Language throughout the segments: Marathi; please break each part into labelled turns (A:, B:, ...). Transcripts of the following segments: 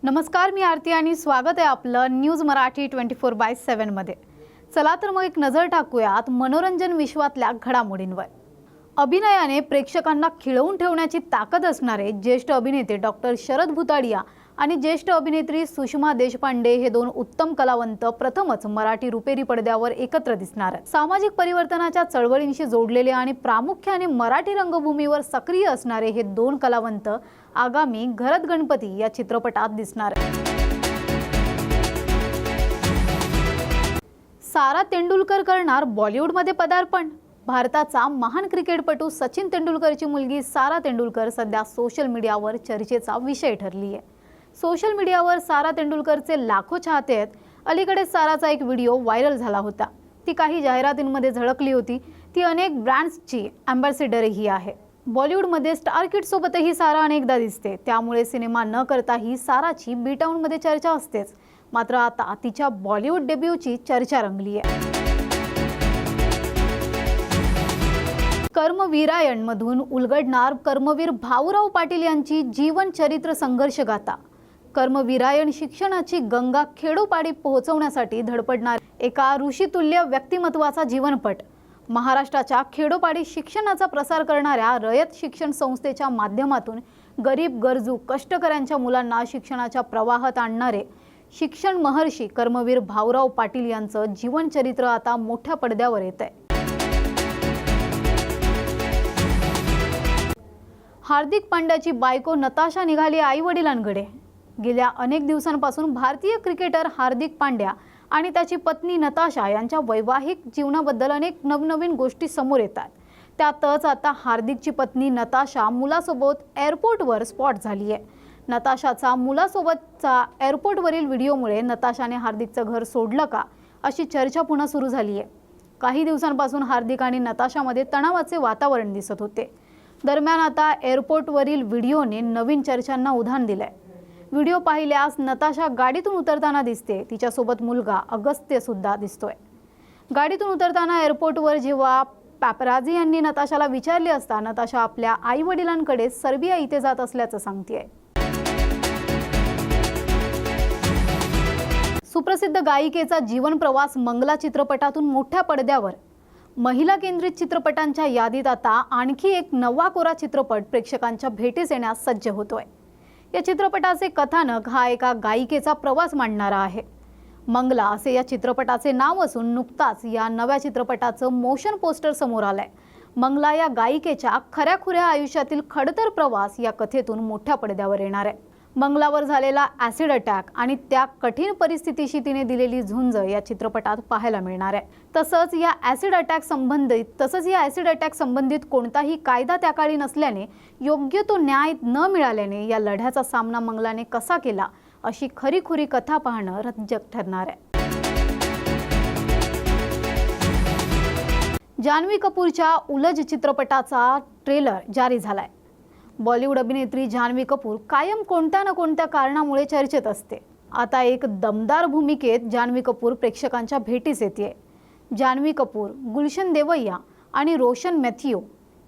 A: नमस्कार, मी आरती आणि स्वागत आहे आपलं न्यूज मराठी 24/7 मध्ये। चला तर मग एक नजर टाकूयात मनोरंजन विश्वातल्या घडामोडींवर। अभिनयाने प्रेक्षकांना खिळवून ठेवण्याची ताकद असणारे ज्येष्ठ अभिनेते डॉक्टर शरद भुताडिया आणि ज्येष्ठ अभिनेत्री सुषमा देशपांडे हे दोन उत्तम कलावंत प्रथमच मराठी रुपेरी पडद्यावर एकत्र दिसणार आहेत। सामाजिक परिवर्तनाच्या चळवळींशी जोडलेले आणि प्रामुख्याने मराठी रंगभूमीवर सक्रिय असणारे हे दोन कलावंत आगामी घरत गणपती या चित्रपटात दिसणार आहेत। सारा तेंडुलकर करणार बॉलिवूडमध्ये पदार्पण। भारताचा महान क्रिकेटपटू सचिन तेंडुलकरची मुलगी सारा तेंडुलकर सध्या सोशल मीडियावर चर्चेचा विषय ठरली आहे। सोशल मीडियावर सारा तेंडुलकरचे लाखो चाहते आहेत। अलीकडे साराचा एक व्हिडिओ व्हायरल झाला होता। ती काही जाहिरातींमध्ये झळकली होती। ती अनेक ब्रँड्सची अँबॅसेडरही आहे। बॉलिवूडमध्ये स्टार किड सोबतही सारा अनेकदा दिसते, त्यामुळे सिनेमा न करताही साराची बी टाउनमध्ये चर्चा असतेच। मात्र आता तिच्या बॉलिवूड डेब्यूची चर्चा रंगली आहे। कर्मवीरायण मधून उलगडणार कर्मवीर भाऊराव पाटील यांची जीवन चरित्र संघर्ष गाथा। कर्मवीरायण शिक्षणाची गंगा खेडोपाडी पोहोचवण्यासाठी धडपडणार एका ऋषितुल्य व्यक्तिमत्वाचा जीवनपट। महाराष्ट्राच्या खेडोपाडी शिक्षणाचा प्रसार करणाऱ्या रयत शिक्षण संस्थेच्या माध्यमातून गरीब गरजू कष्टकऱ्यांच्या मुलांना शिक्षणाच्या प्रवाहात आणणारे शिक्षण महर्षी कर्मवीर भाऊराव पाटील यांचं जीवनचरित्र आता मोठ्या पडद्यावर येत आहे। हार्दिक पांड्याची बायको नताशा निघाली आई-वडिलांकडे। गेल्या अनेक दिवसांपासून भारतीय क्रिकेटर हार्दिक पांड्या आणि त्याची पत्नी नताशा यांच्या वैवाहिक जीवनाबद्दल अनेक नवनवीन गोष्टी समोर येतात। त्यातच आता हार्दिकची पत्नी नताशा मुलासोबत एअरपोर्टवर स्पॉट झाली आहे। नताशाचा मुलासोबतचा एअरपोर्टवरील व्हिडिओमुळे नताशाने हार्दिकचं घर सोडलं का अशी चर्चा पुन्हा सुरू झाली आहे। काही दिवसांपासून हार्दिक आणि नताशामध्ये तणावाचे वातावरण दिसत होते। दरम्यान आता एअरपोर्टवरील व्हिडिओने नवीन चर्चांना उधाण दिलंय। व्हिडिओ पाहिल्यास नताशा गाडीतून उतरताना दिसते। तिच्यासोबत मुलगा अगस्त्य सुद्धा दिसतोय। गाडीतून उतरताना एअरपोर्टवर जेव्हा पॅपराझी यांनी नताशाला विचारले असता नताशा आपल्या आई-वडिलांकडे सर्बिया इथे जात असल्याचं सांगतेय। सुप्रसिद्ध गायिकेचा जीवन प्रवास मंगला चित्रपटातून मोठ्या पडद्यावर। महिला केंद्रित चित्रपटांच्या यादीत आता आणखी एक नवा कोरा चित्रपट प्रेक्षकांच्या भेटीस येण्यास सज्ज होतोय। या चित्रपटाचे कथानक हा एका गायिकेचा प्रवास मांडणारा आहे। मंगला असे या चित्रपटाचे नाव असून नुकताच या नव्या चित्रपटाचं मोशन पोस्टर समोर आलंय। मंगला या गायिकेच्या खऱ्याखुऱ्या आयुष्यातील खडतर प्रवास या कथेतून मोठ्या पडद्यावर येणार आहे। मंगलावर झालेला ॲसिड अटॅक आणि त्या कठीण परिस्थितीशी तिने दिलेली झुंज या चित्रपटात पाहायला मिळणार आहे। तसंच या ॲसिड अटॅक संबंधित कोणताही कायदा त्याकाळी नसल्याने योग्य तो न्याय न मिळाल्याने या लढ्याचा सामना मंगलाने कसा केला अशी खरीखुरी कथा पाहणं रंजक ठरणार आहे। जान्हवी कपूरच्या उलझ चित्रपटाचा ट्रेलर जारी झालाय। बॉलिवूड अभिनेत्री जान्हवी कपूर कायम कोणत्या ना कोणत्या कारणामुळे चर्चेत असते। आता एक दमदार भूमिकेत जान्हवी कपूर प्रेक्षकांच्या भेटीस येते। जान्हवी कपूर, गुलशन देवैया आणि रोशन मॅथ्यू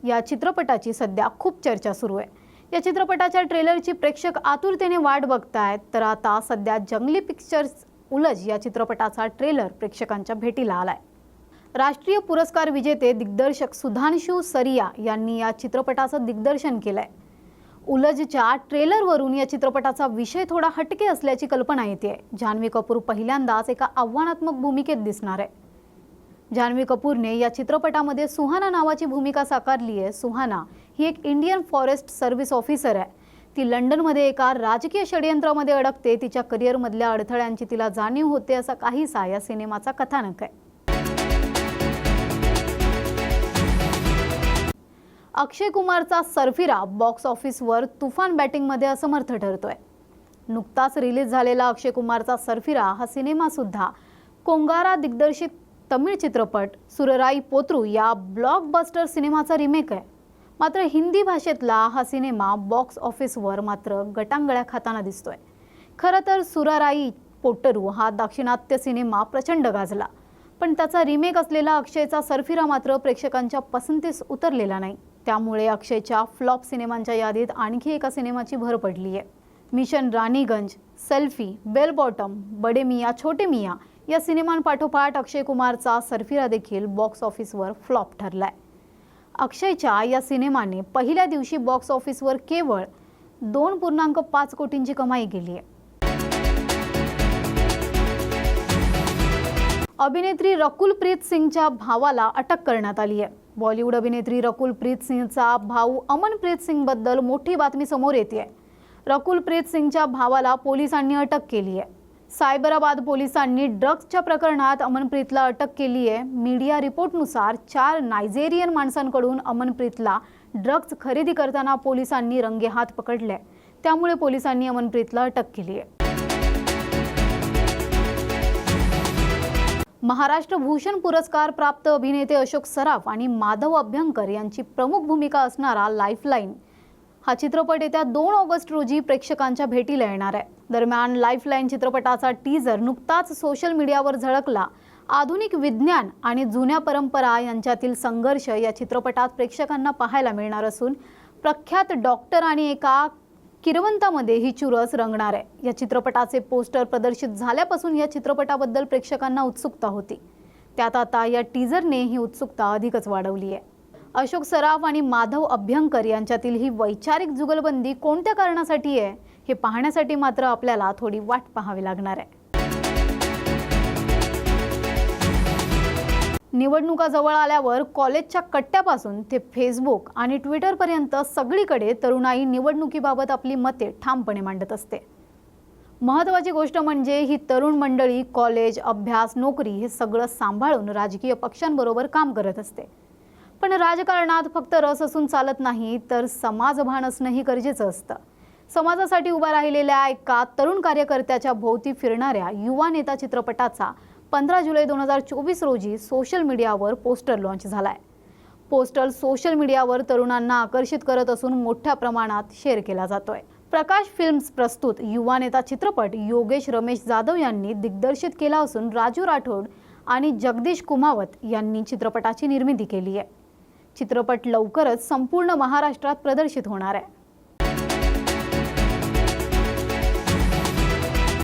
A: या चित्रपटाची सध्या खूप चर्चा सुरू आहे। या चित्रपटाच्या ट्रेलरची प्रेक्षक आतुरतेने वाट बघतायत। तर आता सध्या जंगली पिक्चर्स उलझ या चित्रपटाचा ट्रेलर प्रेक्षकांच्या भेटीला आलाय। राष्ट्रीय पुरस्कार विजेते दिग्दर्शक सुधांशु सरिया यांनी या चित्रपटाचं दिग्दर्शन केलंय। उलझच्या ट्रेलरवरून या चित्रपटाचा विषय थोडा हटके असल्याची कल्पना येते। जान्हवी कपूर पहिल्यांदाच एका आव्हानात्मक भूमिकेत दिसणार आहे। जान्हवी कपूरने या चित्रपटामध्ये सुहाना नावाची भूमिका साकारली आहे। सुहाना ही एक इंडियन फॉरेस्ट सर्व्हिस ऑफिसर आहे। ती लंडनमध्ये एका राजकीय षडयंत्रामध्ये अडकते। तिच्या करिअरमधल्या अडथळ्यांची तिला जाणीव होते असा काहीसा या सिनेमाचा कथानक आहे। अक्षय कुमारचा सरफिरा बॉक्स ऑफिसवर तुफान बॅटिंगमध्ये असमर्थ ठरतोय। नुकताच रिलीज झालेला अक्षय कुमारचा सरफिरा हा सिनेमा सुद्धा कोंगारा दिग्दर्शित तमिळ चित्रपट सुरराई पोत्रू या ब्लॉकबस्टर सिनेमाचा रिमेक आहे। मात्र हिंदी भाषेतला हा सिनेमा बॉक्स ऑफिसवर मात्र गटांगळ्या खाताना दिसतोय। खरं तर सुरराई पोट्टरू हा दाक्षिणात्य सिनेमा प्रचंड गाजला, पण त्याचा रिमेक असलेला अक्षयचा सरफिरा मात्र प्रेक्षकांच्या पसंतीस उतरलेला नाही। त्यामुळे अक्षयच्या फ्लॉप सिनेमांच्या यादीत आणखी एका सिनेमाची भर पडली आहे। Mission Raniganj, selfie, bell bottom, Bade Miyan Chhote Miyan या सिनेमांपाठोपाठ अक्षय कुमारचा सरफिरा देखील बॉक्स ऑफिसवर फ्लॉप ठरलाय. अक्षयच्या या सिनेमाने पहिल्या दिवशी बॉक्स ऑफिसवर केवळ 2.5 कोटींची कमाई केली आहे. अभिनेत्री रकुल प्रीत सिंगच्या भावाला अटक करण्यात आली आहे. बॉलिवूड अभिनेत्री रकुल प्रीत सिंगचा भाऊ अमनप्रीत सिंग बद्दल मोठी बातमी समोर येते. रकुल प्रीत सिंगच्या भावाला पोलिसांनी अटक केली आहे. सायबराबाद पोलिसांनी ड्रग्सच्या प्रकरणात अमनप्रीतला अटक केली आहे. मीडिया रिपोर्टनुसार 4 नायजेरियन माणसांकडून अमनप्रीतला ड्रग्स खरेदी करताना पोलिसांनी रंगेहात पकडले. त्यामुळे पोलिसांनी अमनप्रीतला अटक केली आहे. महाराष्ट्र भूषण पुरस्कार प्राप्त अभिनेते अशोक सराफ आणि माधव अभ्यंकर यांची प्रमुख भूमिका असणारा लाईफलाईन हा चित्रपट येत्या 2 ऑगस्ट रोजी प्रेक्षकांच्या भेटीला येणार आहे. दरम्यान लाईफलाईन चित्रपटाचा टीजर नुकताच सोशल मीडियावर झळकला. आधुनिक विज्ञान आणि जुन्या परंपरा यांच्यातील संघर्ष या चित्रपटात प्रेक्षकांना पाहायला मिळणार असून प्रख्यात डॉक्टर आणि एका किरवंतामध्ये ही चुरस रंगणार आहे. या चित्रपटाचे पोस्टर प्रदर्शित झाल्यापासून या चित्रपटाबद्दल प्रेक्षकांना उत्सुकता होती. त्यात आता या टीजरने ही उत्सुकता अधिकच वाढवली आहे. अशोक सराफ आणि माधव अभ्यंकर यांच्यातील ही वैचारिक जुगलबंदी कोणत्या कारणासाठी आहे हे पाहण्यासाठी मात्र आपल्याला थोडी वाट पाहावी लागणार आहे. निवडणुका जवळ आल्यावर कॉलेजच्या कट्ट्यापासून ते फेसबुक आणि ट्विटरपर्यंत सगळीकडे तरुणाई निवडणुकीबाबत आपली मते ठामपणे मांडत असते. महत्त्वाची गोष्ट म्हणजे ही तरुण मंडळी कॉलेज, अभ्यास, नोकरी हे सगळं सांभाळून राजकीय पक्षांबरोबर काम करत असते. पण राजकारणात फक्त रस असून चालत नाही, तर समाजभान असणंही गरजेचं असतं. समाजासाठी उभा राहिलेल्या एका तरुण कार्यकर्त्याच्या भोवती फिरणाऱ्या युवा नेता चित्रपटाचा 15 जुलै 2024 रोजी सोशल मीडियावर पोस्टर लॉन्च झालाय. पोस्टर सोशल मीडियावर तरुणांना आकर्षित करत असून मोठ्या प्रमाणात शेअर केला जातोय. प्रकाश फिल्म्स प्रस्तुत युवा नेता चित्रपट योगेश रमेश जाधव यांनी दिग्दर्शित केला असून राजू राठोड आणि जगदीश कुमावत यांनी चित्रपटाची निर्मिती केली आहे. चित्रपट लवकरच संपूर्ण महाराष्ट्रात प्रदर्शित होणार आहे.